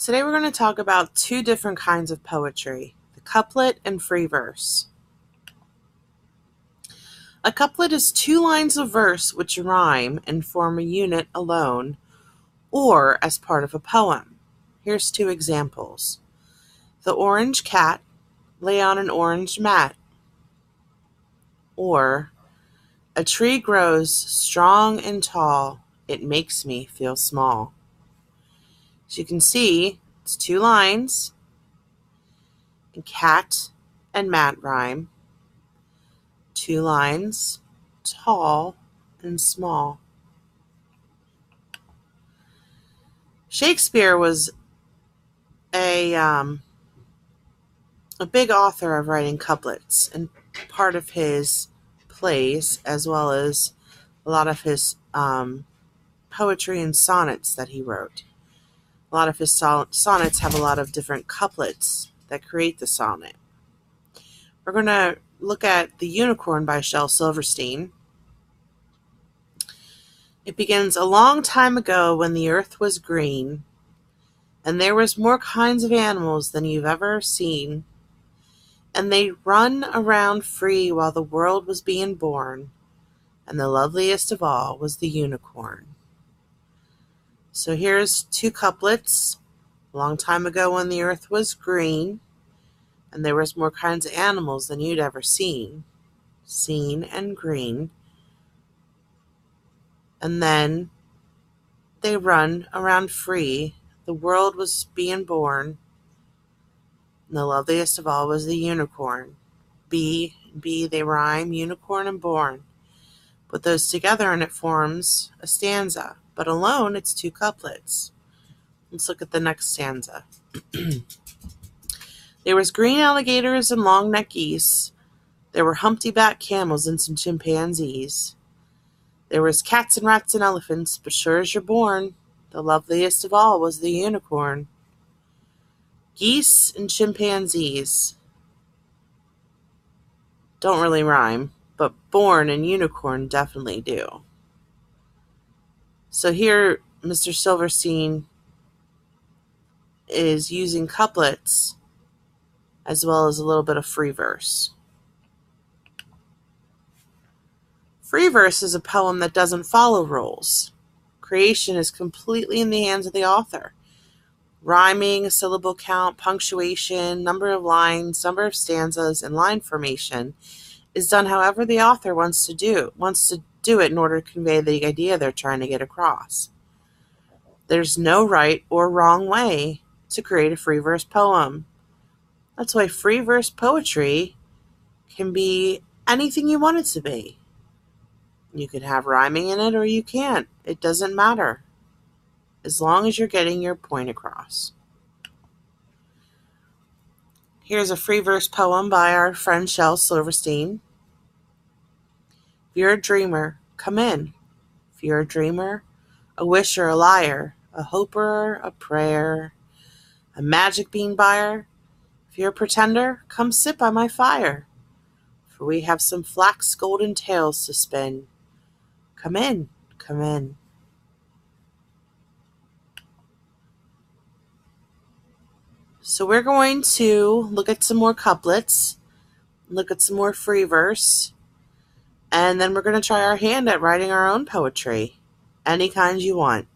Today we're going to talk about two different kinds of poetry, the couplet and free verse. A couplet is two lines of verse which rhyme and form a unit alone or as part of a poem. Here's two examples. The orange cat lay on an orange mat. Or, a tree grows strong and tall, it makes me feel small. As you can see, it's two lines, and cat and mat rhyme. Two lines, tall and small. Shakespeare was a big author of writing couplets, and part of his plays, as well as a lot of his poetry and sonnets that he wrote. A lot of his sonnets have a lot of different couplets that create the sonnet. We're going to look at The Unicorn by Shel Silverstein. It begins, a long time ago when the earth was green, and there was more kinds of animals than you've ever seen, and they run around free while the world was being born, and the loveliest of all was the unicorn. So here's two couplets. A long time ago when the earth was green, and there was more kinds of animals than you'd ever seen. Seen and green. And then they run around free. The world was being born, and the loveliest of all was the unicorn. B, they rhyme, unicorn and born. Put those together and it forms a stanza, but alone it's two couplets. Let's look at the next stanza. There was green alligators and long-necked geese. There were humpty-back camels and some chimpanzees. There was cats and rats and elephants, but sure as you're born, the loveliest of all was the unicorn. Geese and chimpanzees don't really rhyme, but born and unicorn definitely do. So here, Mr. Silverstein is using couplets as well as a little bit of free verse. Free verse is a poem that doesn't follow rules. Creation is completely in the hands of the author. Rhyming, syllable count, punctuation, number of lines, number of stanzas, and line formation is done however the author wants to do it in order to convey the idea they're trying to get across. There's no right or wrong way to create a free verse poem. That's why free verse poetry can be anything you want it to be. You can have rhyming in it or you can't. It doesn't matter, as long as you're getting your point across. Here's a free verse poem by our friend Shel Silverstein. If you're a dreamer, come in. If you're a dreamer, a wisher, a liar, a hoper, a prayer, a magic bean buyer, if you're a pretender, come sit by my fire, for we have some flax golden tales to spin. Come in, come in. So we're going to look at some more couplets, look at some more free verse, and then we're going to try our hand at writing our own poetry, any kind you want.